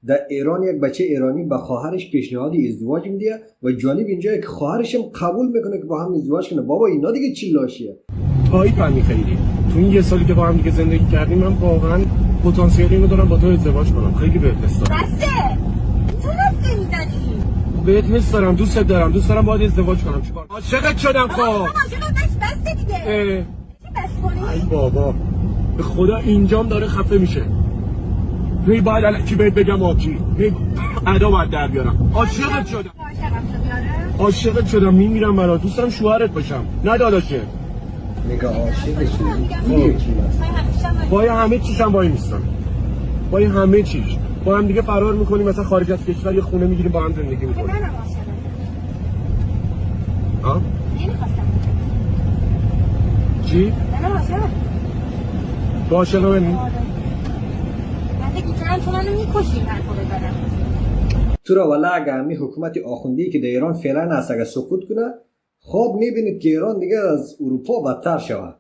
در ایران یک بچه ایرانی به خواهرش پیشنهاد ازدواج میده و جالب اینجا که خواهرش هم قبول میکنه که با هم ازدواج کنه. بابا اینا دیگه چی لاشیه؟ پایی فهمی خیلی تو این یه سالی که با هم دیگه زندگی کردیم من واقعا پتانسیل اینو دارم با تو ازدواج کنم. خیلی بهت حس دارم. بسه تو لفظه میزنی. بهت حس دارم، دوست دارم باید ازدواج کنم. چیکار؟ عاشقت شدم. خب بسه دیگه. چی بس کنی؟ ای بابا به خدا اینجام داره خفه میشه. هی باید الکی بهت بگم آبجی، هی ادا باید در بیارم. عاشقت شدم. عاشقت شدم میمیرم برات. دوست دارم شوهرت باشم نه داداشه. میگه عاشق شدی. این یکی است. با همه چیشم وای میستم. با همه چیش با هم دیگه فرار میکنیم مثلا خارج از کشور یه خونه میگیریم با هم زندگی میکنیم. منم عاشقم. ها؟ نمیخواستم. چی؟ منم عاشقم. تو عاشق منی؟ بعد میکنم تو منو میکشی این حرفو بزنم. تو را والا اگه همین حکومت آخوندی که در ایران فعلا هست اگه سقوط کنه، خواب میبینید که ایران دیگه از اروپا بدتر شود.